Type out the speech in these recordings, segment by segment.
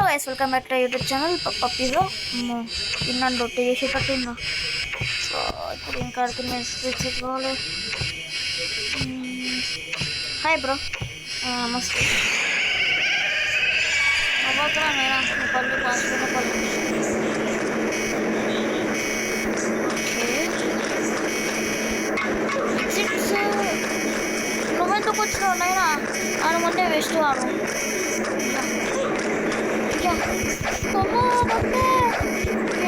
Guys welcome back to YouTube channel పప్పీలో తిన్నాను రొట్టె చేసేటట్టున్నా. సో ఇప్పుడు ఇంకా తెచ్చుకోవాలి. హాయ్ బ్రో, నమస్తే. అవ్వకరా నేనా పళ్ళు పాసుకున్న పళ్ళు. ఎగ్జిట్స్ నువ్వెందుకు వచ్చినావు నైనా? ఆడ ముందే వేస్ట్ కాను.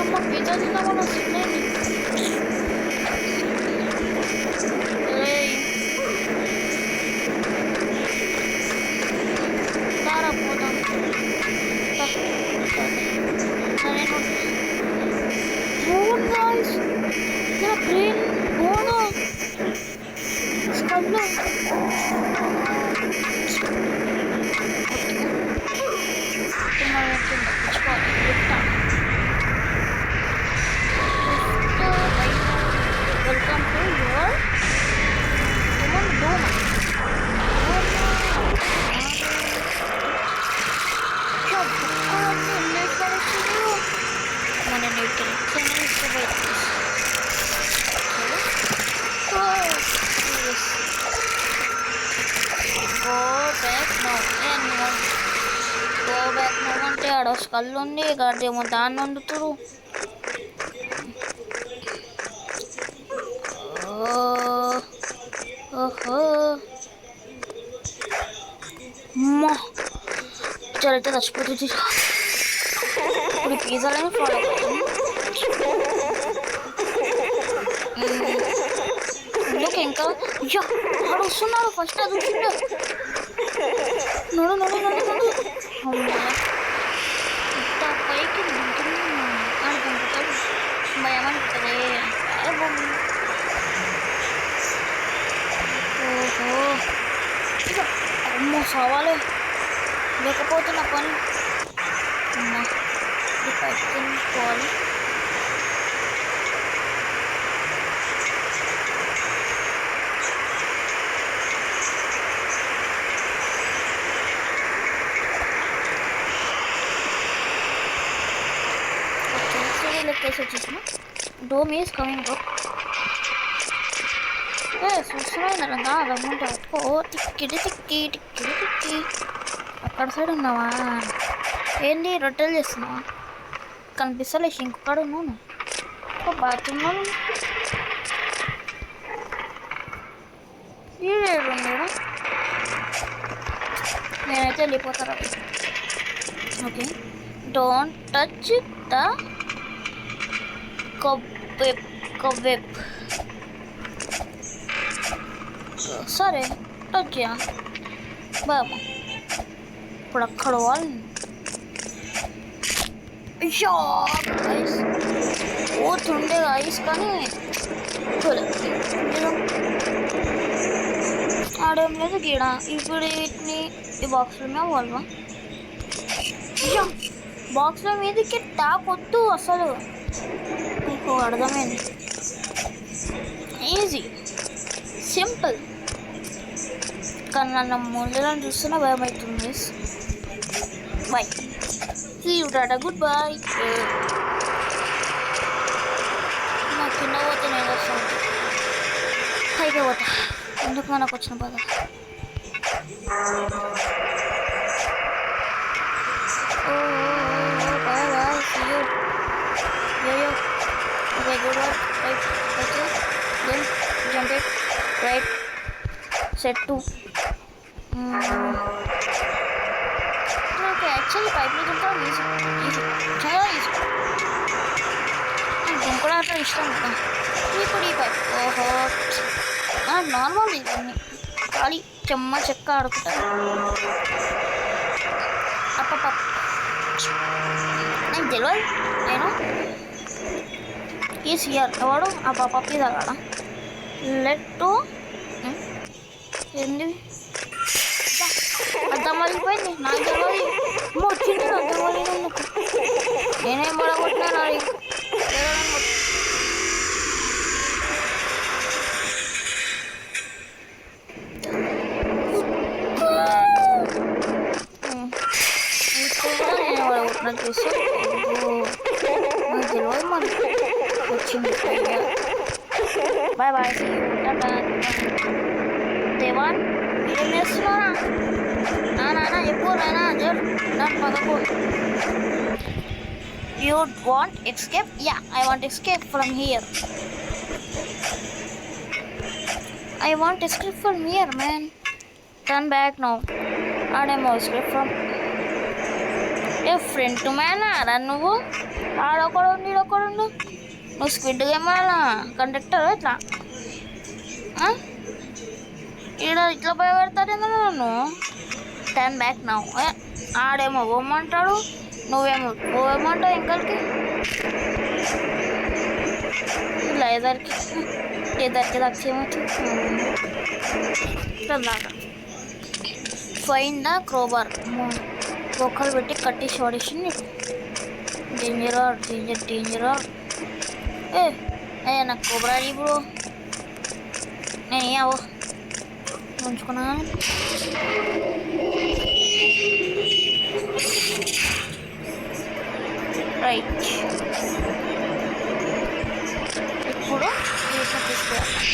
అమ్మ పిజ్జా తిన్నామని వస్తుంది. పోదాం గ్రీన్ బోను స్కబ్లో welcome to your human dome. మన గో బ్యాక్ నో అంటే ఆడ స్కల్ ఉంది, గడ్డేమో దాన్ని వండుతురు. ఓహో అమ్మా చలితే చచ్చిపోతుంది. ఇప్పుడు పిజ్జాలని ఫాలో అవుతుంది. అందుకే ఇంకా అయ్యో ఆడు వస్తున్నాడు. ఫస్ట్ అది వచ్చిండు. నడు నడు నడు నడు. ఇంత పైకి అనుకుంటాడు. భయం అనిపిస్తుంది. ఓహో అమ్మో సవాలే లేకపోతే నా పని. అమ్మా ఇది పైకి తినుకోవాలి. లెక్కేసి వచ్చేసిన. Dome is coming bro. చూస్తున్నాయినా రమ్మంటే ఒక్కో టిక్కిడి టిక్కి టిక్కిడి టిక్కి. అక్కడ సైడ్ ఉన్నావా? ఏంటి రొట్టెలు చేస్తున్నావా? కనిపిస్తలే. ఇంకొకడ ఉన్నాను. ఒక బాత్రూమ్లో ఈడేడు ఉన్నాడు. నేనైతే వెళ్ళిపోతారా. Okay don't touch the cobweb. సరే టచ్ చేయ బామ్మ. ఇప్పుడు అక్కడ వాళ్ళు పోతుండే ఐస్ కానీ ఆడేం లేదు గీడ. ఇప్పుడు వీటిని ఈ బాక్స్లో మీద వాళ్ళవా? బాక్స్లో మీదకి ట్యాప్ వద్దు అసలు. నీకు అర్థమైంది. Easy simple. కానీ నన్ను ముందులను చూస్తున్నా భయం అవుతుంది. Bye see you tata goodbye. నాకు కింద పోతే నేను వస్తాను. పైకి పోతా. ఎందుకు మనకు వచ్చిన బాధ. Okay, good work. Right, okay. Then jump it. Right. Set 2. Okay, actually pipe में तुमको easy. చాలా easy. तुम కూడా అట్లా ఇష్టం కదా. ఈ పైప్. ఓహో. నార్మల్ ఇది. ఖాళీ చెమ్మ చెక్క ఆడుకుంటారు. అప్ప నేను తెలియదు. నేను ఈ సిఆర్ ఎవడు ఆ పప్పి తగడా లెట్ ఏంది అద్దం మలిగిపోయింది. నాకు తెలియదు. వచ్చింది అద్దం మలిగినందుకు నేనేం పడగొట్టినాను. అది నాకు చూస్తే నాకు తెలియదు మరి వచ్చింది. Bye bye. దేవాన్ ఏం చేస్తున్నారా? నాన్న చెప్పు నాన్న జర్ నాకు పదకు. You want escape? Yeah, I want escape from here. I want escape from here, man. Turn back now. ఆడేమో escape from. A friend man రా నువ్వు. ఆడొకడు ఈడొకడు. నువ్వు స్క్విడ్ గేమ్ కండక్టర్ ఇట్లా ఈడ ఇట్లా భయపెడతారేమో నన్ను. Turn back now. ఆడేమో పోమంటాడు, నువ్వేమో పోమంటావు ఇంకలికి. ఇలా ఎదరికి దక్కేమొచ్చు దాకా. Fine the crowbar. ఒక్కరు పెట్టి కట్టేసి పడేసింది. డేంజరా. ఏ నాకు కోబ్రా ఇప్పుడు నేను ఏవో ఉంచుకున్నాను. రైట్ ఇప్పుడు వీటిని తీసుకోవాలి.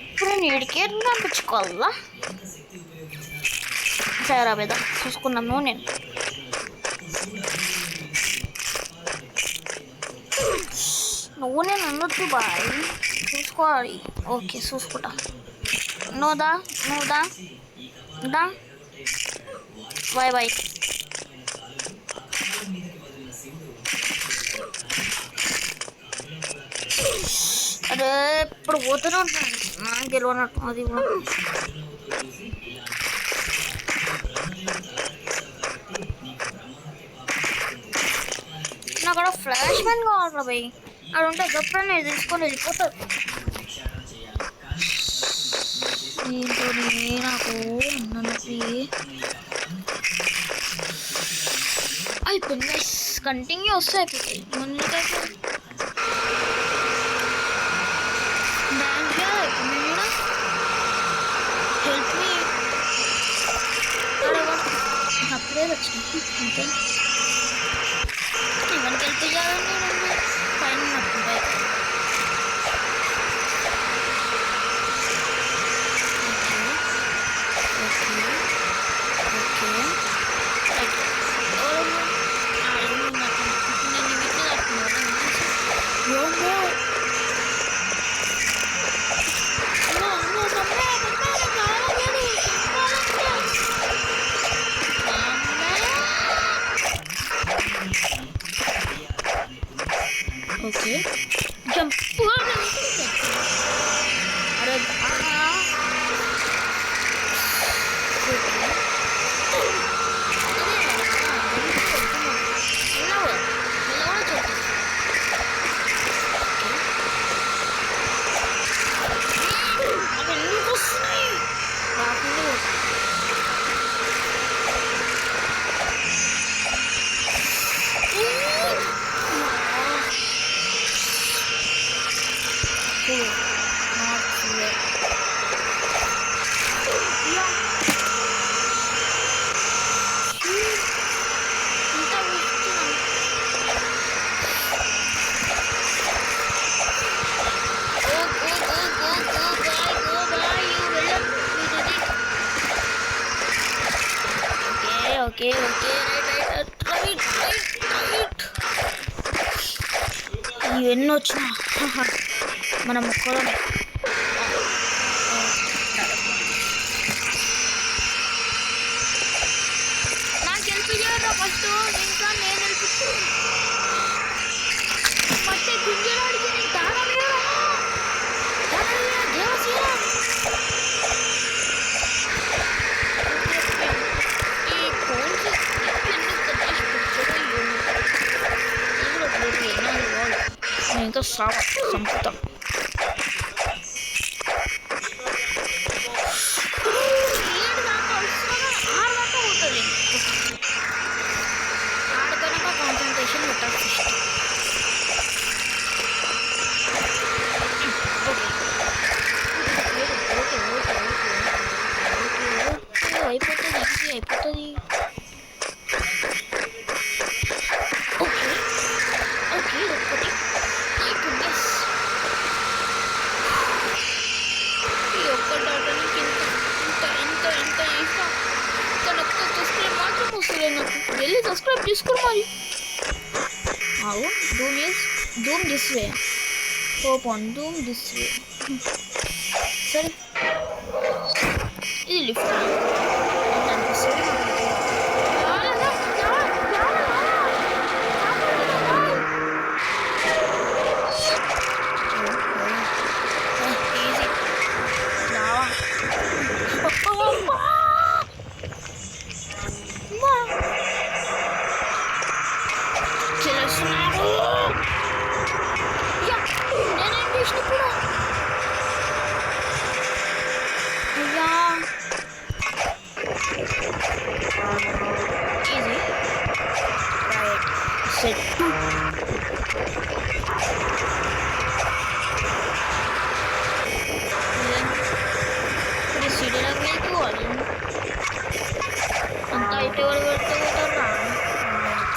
ఇప్పుడు నేను ఇడికే పంపించుకోవాలా? సరే మీద చూసుకున్నాను నేను. నువ్వు నేను అనొద్దు బాయ్, చూసుకోవాలి. ఓకే చూసుకుంటా. నువ్వు దా బాయ్ బాయ్. అదే ఇప్పుడు పోతూనే ఉంటాను నాకు తెలియనట్టు. అది కూడా నాకు అక్కడ ఫ్లాష్ మ్యాన్ కావాలి బాయ్. అది ఉంటే గొప్పని నేను తీసుకొని వెళ్ళిపోతాను. దీంతో నాకు అయిపోయింది. కంటిన్యూ వస్తే అయిపోతాయి. ముందుకైతే హెల్ప్ మీ అప్పుడే వచ్చింది. అంతే ఇవన్నీ హెల్ప్ చేయాలని పైన నడుపుతాయి. Okay jump. అరే ఓకే రైట్. ఇవన్నీ వచ్చినా మన మొక్కలు నాకు హెల్ప్ చేయరా ఫస్ట్. ఇంకా నేను హెల్ప్ ఫస్ట్ గుంజరాడికి నేను తాగలేరా దేవసీరా. ఇంకా సంపుతాం. ఆడదాకా పోతుంది. ఆడదాకా వెళ్ళి సబ్స్క్రైబ్ చేసుకోరు మరి. అవు doom this way open doom this way. సరే ఇది లిఫ్ట్ అనిపిస్తుంది. అంతా అయితే వాళ్ళు పెట్టుకుంటారా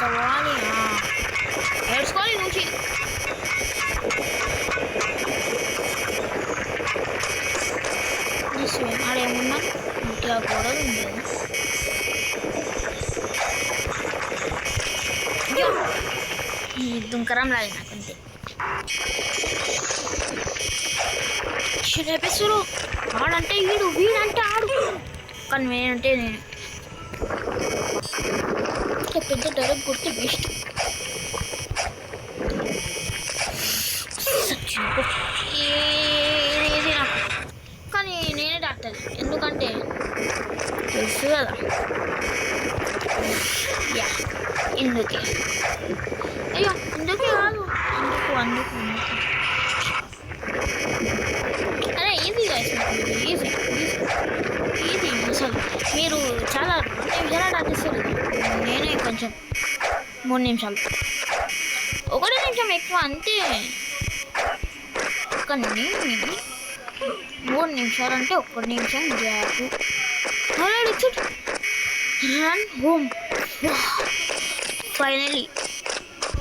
కావాలి నేర్చుకోవాలి నుంచి. ఆడేమున్నా ఇంకా కూడా ఉంది. దుంకరం లాగా నాకంతే ఎపిసోడ్. ఆడంటే వీడంటే ఆడు, కానీ నేనంటే నేను పెద్ద డైరెక్ట్ కొట్టి వేస్ట్. ఏది నాకు, కానీ నేనే డాక్టర్ ఎందుకంటే తెలుసు కదా. ఇందుకే అయ్యో ఇందుకే కాదు అందుకు అరే ఈజీ గైస్, ఈజీ అసలు మీరు చాలా 2 నిమిషాలు ఆడిస్తారు. నేనే కొంచెం 3 నిమిషాలు 1 నిమిషం ఎక్కువ అంతే. కానీ 3 నిమిషాలు అంటే 1 నిమిషం గ్యాప్. Run home. ఫైనలీ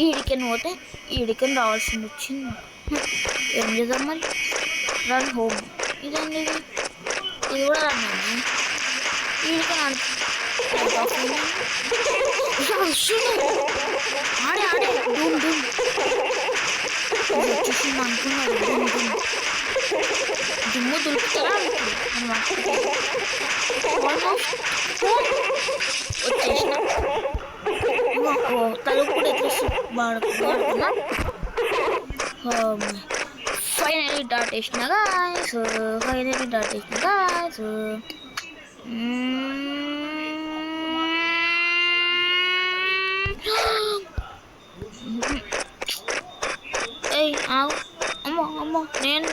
ఈడికని పోతే ఈడికని రావాల్సింది వచ్చింది. ఏం చేద్దాం మరి. రన్ హోమ్ ఇదండి, ఇది కూడా రన్ అయింది. ఈడికని ఆడే డూమ్ వచ్చేసింది అనుకున్నాడు. దుమ్ము దొరుకుతారా వచ్చేసిన తలుపు కూడా వాడుకున్నా. Finally దాటేసిన guys. అమ్మో నేను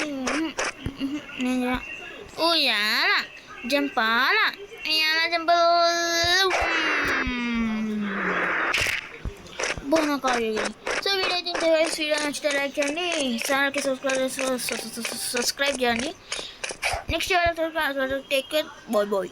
ఊయాలా జంపాలా బోనకాయ. సో వీడియో అయితే వీడియో నచ్చితే లైక్ చేయండి, ఛానల్కి సబ్స్క్రైబ్ చేయండి. Next take care, bye.